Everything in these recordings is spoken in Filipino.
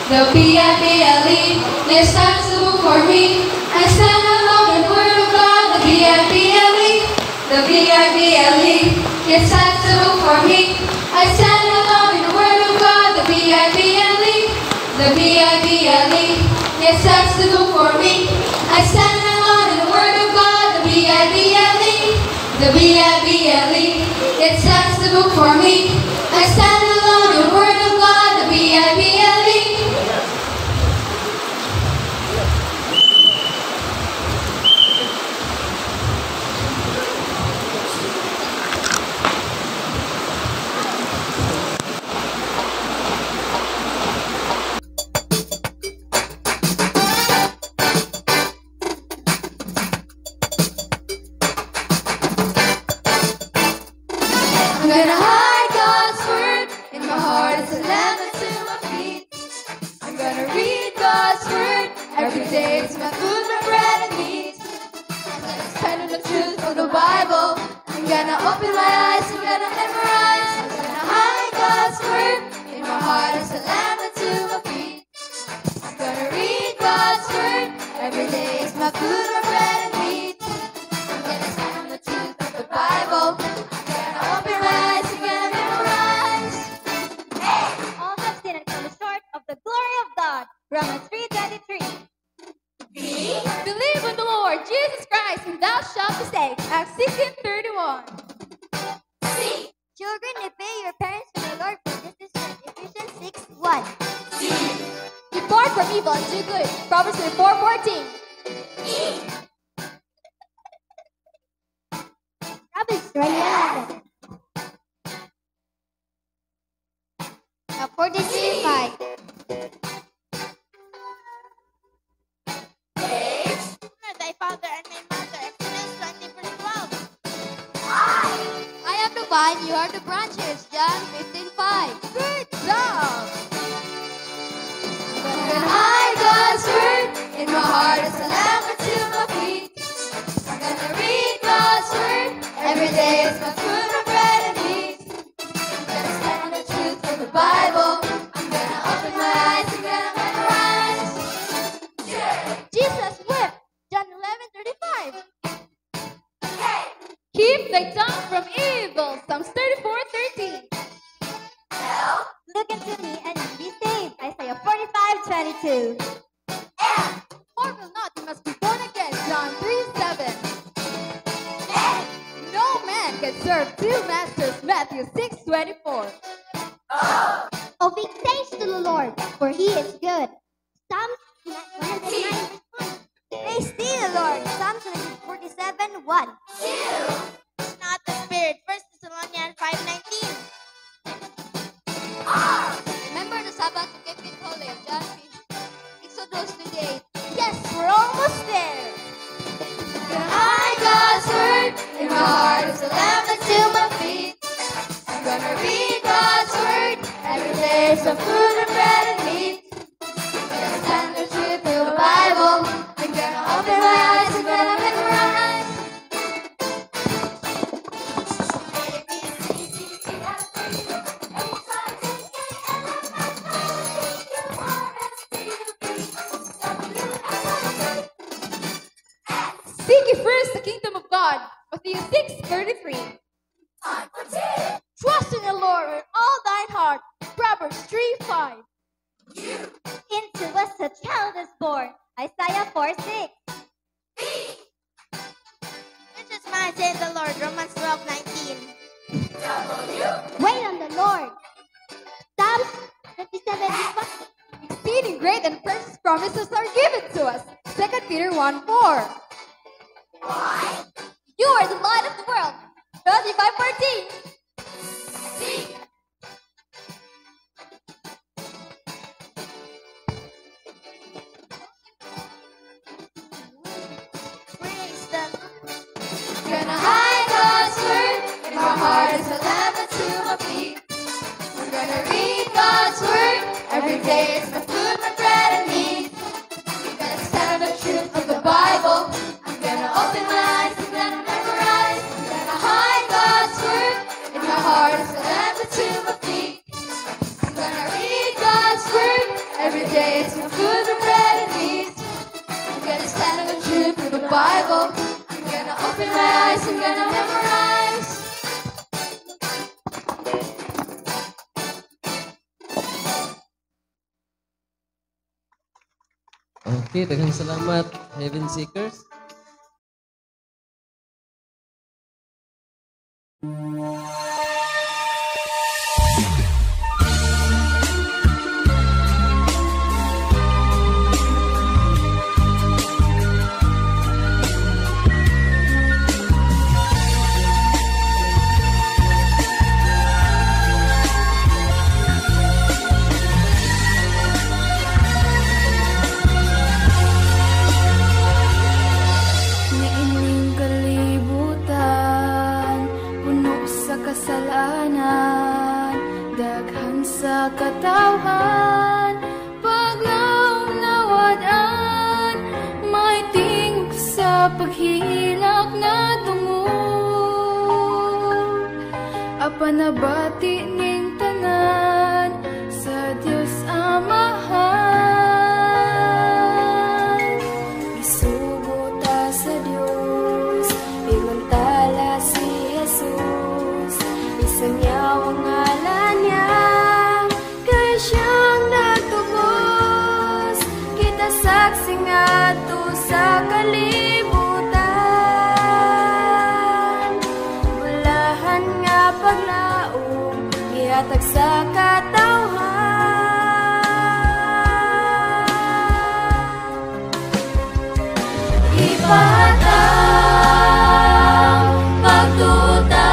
The B-I-B-L-E, this time's the book for me. I stand alone in the Word of God. The B-I-B-L-E, the B-I-B-L-E, this time's the book for me. I stand alone in the Word of God. The B-I-B-L-E, the B-I-B-L-E, this time's the book for me. I stand alone in the Word of God. The B-I-B-L-E, the B-I-B-L-E, this time's the book for me. I stand alone in the Word of God. The B-I-B-L-E. I'm gonna hide God's word in my heart as a lamp to my feet. I'm gonna read God's word every day. It's my food, my bread and meat. I'm gonna study the truth from the Bible. I'm gonna open my eyes, I'm gonna memorize. I'm gonna hide God's word in my heart as a lamp to my feet. I'm gonna read God's word every day. It's my food, my bread and meat. I'm gonna study the truth of the Bible. Romans 3:23. Believe in the Lord Jesus Christ and thou shalt be saved. Acts 16:31. Children, obey your parents for the Lord, for this is what Ephesians 6:1. Depart from evil and do good. Proverbs 24:14. Proverbs 20:11. Now 43:5. Honor thy father and thy mother. Exodus 20:12. I am the vine, you are the branches. John 15:5. Good job! I'm gonna hide God's word in my heart as a lamp unto my feet. I'm gonna read God's word every day. It's my food, my bread and meat. I'm gonna stand the truth from the Bible. I'm gonna open my eyes. I'm gonna memorize. Jesus wept. John 11:35. Keep thy tongue from evil. Psalms 34:13. Look into me and be saved. Isaiah 45:22. Or will not, you must be born again. John 3:7. No man can serve two masters. Matthew 6:24. Oh, give thanks to the Lord, for he is good. Psalms 109. Praise thee, the Lord. Psalms 147:1. It's not the spirit. 1 Thessalonians 5:19. Remember the Sabbath to keep it holy. John 15. Exodus 28. Yes, we're almost there. Gonna hide God's word in my heart as a lamp unto my feet. I'm gonna read God's word every day. Some food and bread and meat. I'm gonna stand the truth through the Bible. I'm gonna open my eyes. I'm gonna memorize. Seek ye first the kingdom of God. Matthew 6:33. Trust in the Lord with all thine heart. Proverbs 3:5. Into us a child is born. Isaiah 4:6. Which is mine, saith the Lord. Romans 12:19. Wait on the Lord. Psalms 27:1. Exceeding great and precious promises are given to us. 2 Peter 1:4. You are the light of the world. Matthew 5:14. Praise the I'm gonna hide God's word in my heart as a lamp unto my feet. I'm gonna read God's word every day. It's my food, my bread and meat. I'm gonna stand the truth of the Bible. I'm gonna open my eyes. I'm gonna memorize. I'm gonna hide God's word in my heart as a lamp unto my feet. I'm gonna read God's word every day. It's my food, my bread and meat. I'm gonna stand the truth of the Bible. I'm gonna open my eyes. I'm gonna memorize. Okay, daghang salamat, Heaven Seekers. Niining kalibutan, puno sa kasalanan, daghan sa katawhan, paglaom nawadaan, may tingog sa paghilak na tungod. Apan nabati ning tanan sa Dios Amahan. Isugo ta sa Dios, ibantala si Jesus, isanyaw ang ngalan niya, kay siyang nagtubos, kita saksi nga to sa kalibutan. Bulahan nga pag ipahatang pagtuta.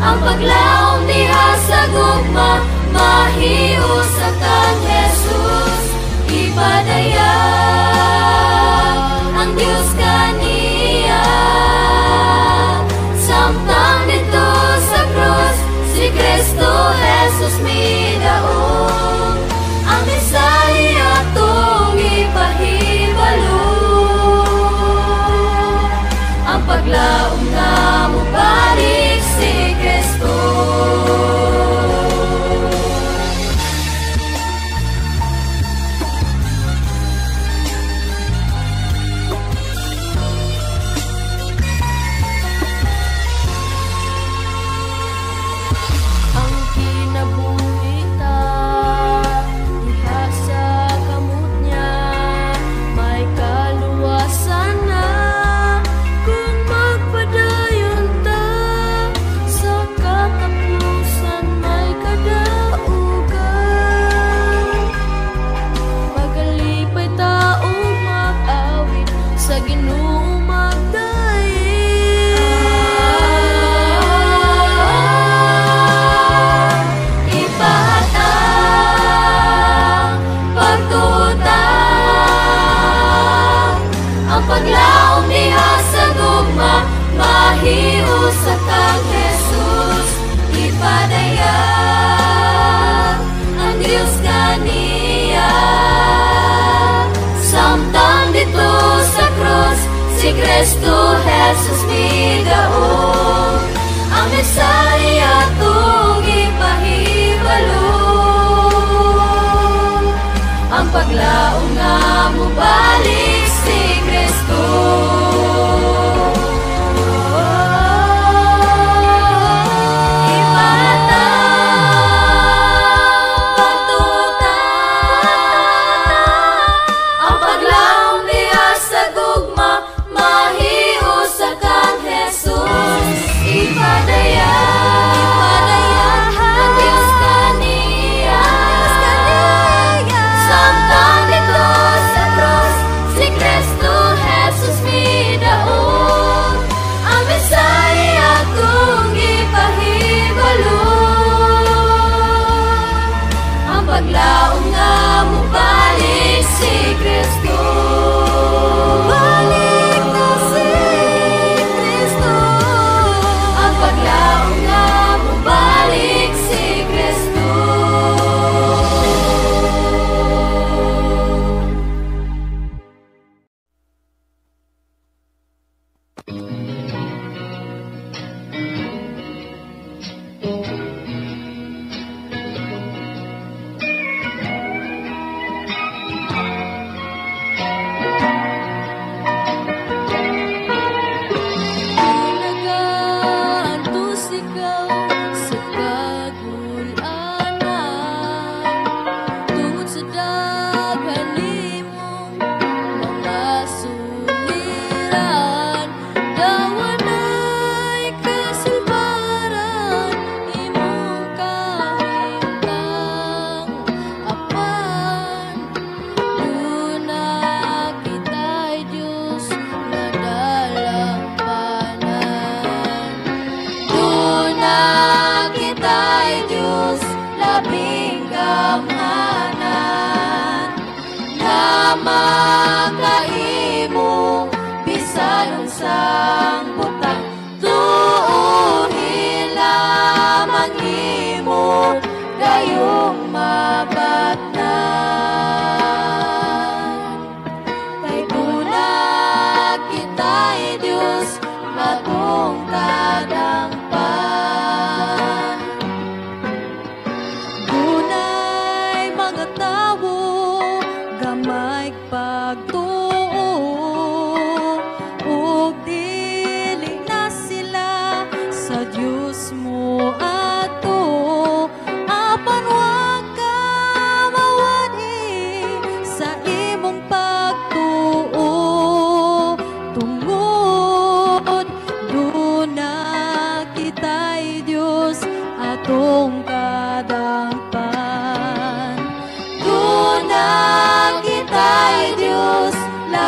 Ang paglaom diha sa gugma, mahius sa kang Jesus. Ipadaya ang Diyos kaniya. Samtang dito sa krus, si Kristo Jesus midaog. Ang Mesaya tong ipahibalo. Ang paglaom nga mo balik si Kristo. Ang kinabuhi ta diha sa kamot niya, may kaluwasan na kung magpadayon ta. Sa katapusan may kadaugan, magalipay ta o mag-awit sa Ginoo magdaig. Ipahatang pagtuta. Ang paglaom diha sa gugma, mahius sa kang Jesus. Ipadaya ang Diyos kaniya. Samtang dito sa krus, si Kristo Jesus midaog. Ang Mesaya tong ipahibalo. Ang paglaom nga mo balik si Kristo. Ipahatang pagtuta. Ang paglaom diha sa gugma, mahius sa kang Jesus. Ipadaya ang Diyos kaniya. Samtang dito sa krus, si Kristo Jesus midaog. Ang Mesaya tong ipahibalo. Ang paglaom nga mo balik si Kristo. Balik na si Kristo. Ang paglaom nga mo balik si Kristo. Nagaantos ikaw sa kagulanan, tungod sa daghan nimong mga suliran. Dawanay kasulbaran, imong kahimtang apan. Duna kita'y Diyos nadalampanan. Duna kita'y Diyos labing gamhanan. Na makaimo bisan unsang butang. Tuuhin lamang imo gayong mabatnan. Kay duna kita'y Diyos matong kadangpan. Dunay mga tawo gamay pag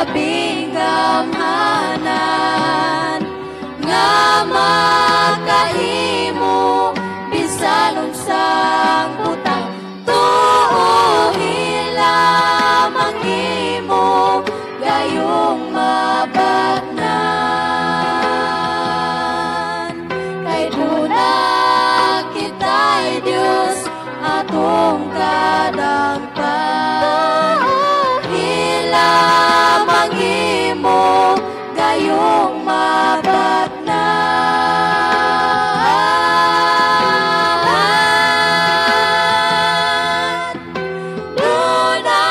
labing gamhanan nga makahimo bisan unsang butang tuuhin lamang imo gayong mabatnan kay duna kita'y Diyos atong kadagpan lamang imo gayong mabatnan duna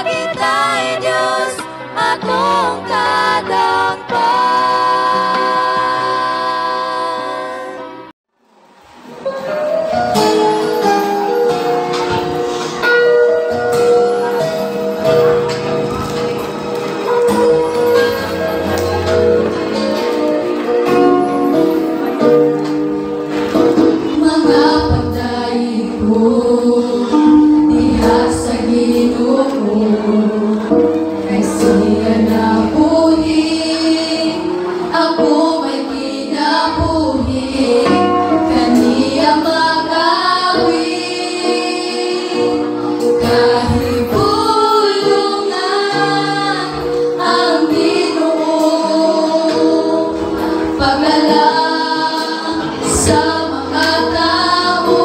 kita'y Diyos atong kadagpan. Mga pagdaig ko diha sa Ginoo kay siya nabuhi ako may kinabuhi kaniya magawi kahibulungan ang Ginoo paglalang sa mga tao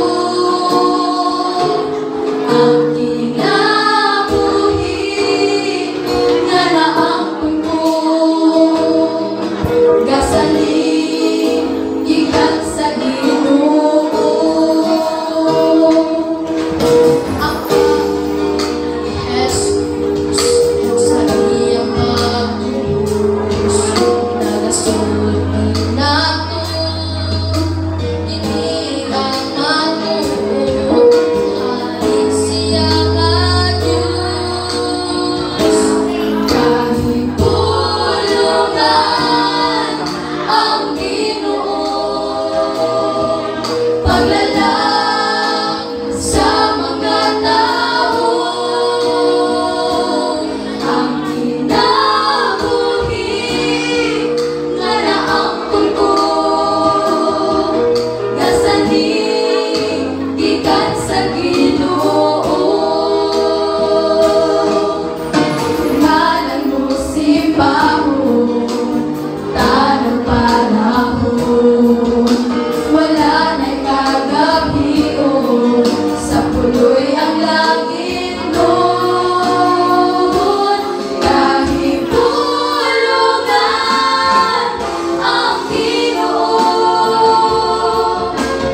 ang kinabuhi nga naangkon ko gasaling gikan sa Ginoo ako ni Jesus sa iyang pagtubos nagasulti nato inilang matuod haring siya ka Diyos kahibulungan ang Ginoo paglalang sa mga tao ang kinabuhi nga naangkon ko gasaling gikan sa Ginoo ngalan mo simbahon tanang panahon wala na'y kagabion sa puloy ang langit noon kahibulungan ang Ginoo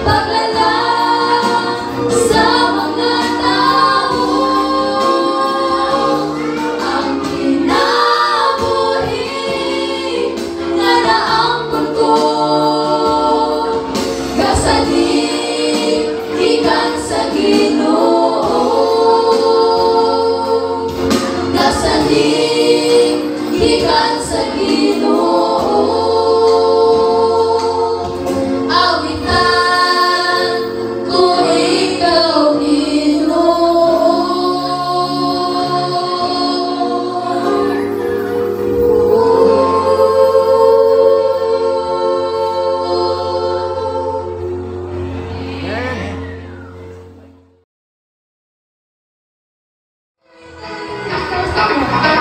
paglalang sa mga tao ang kinabuhi nga naangkon ko gasaling gikan sa Ginoo gasaling gikan sa Ginoo awitan ko ikaw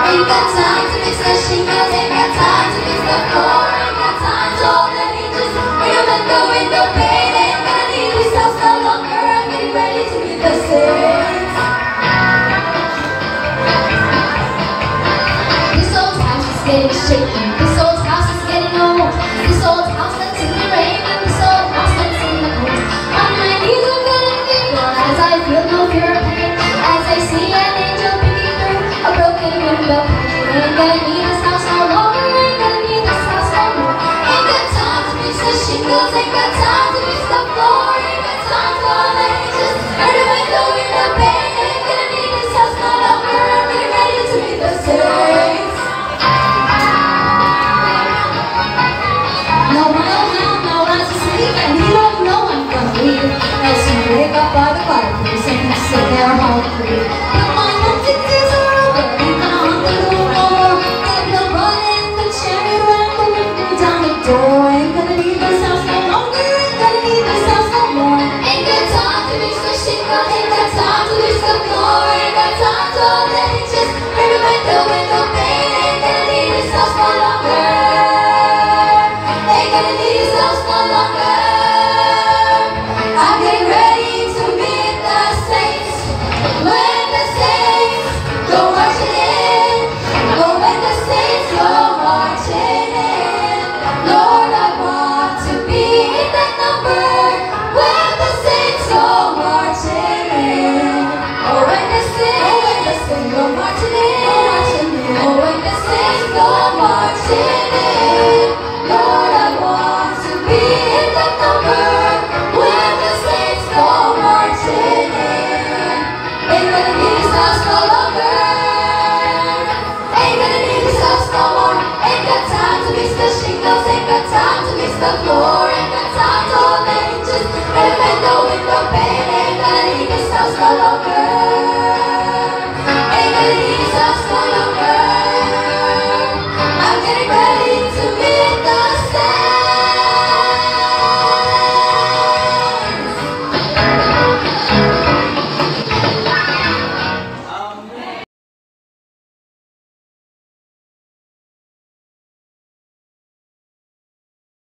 Ain't got time to mix the shingles, ain't got time to mix the floor, ain't got time to hold the hinges. When you let the window pane, ain't gonna need this house no longer. I'm getting ready to be the saints. This old house is getting shaky.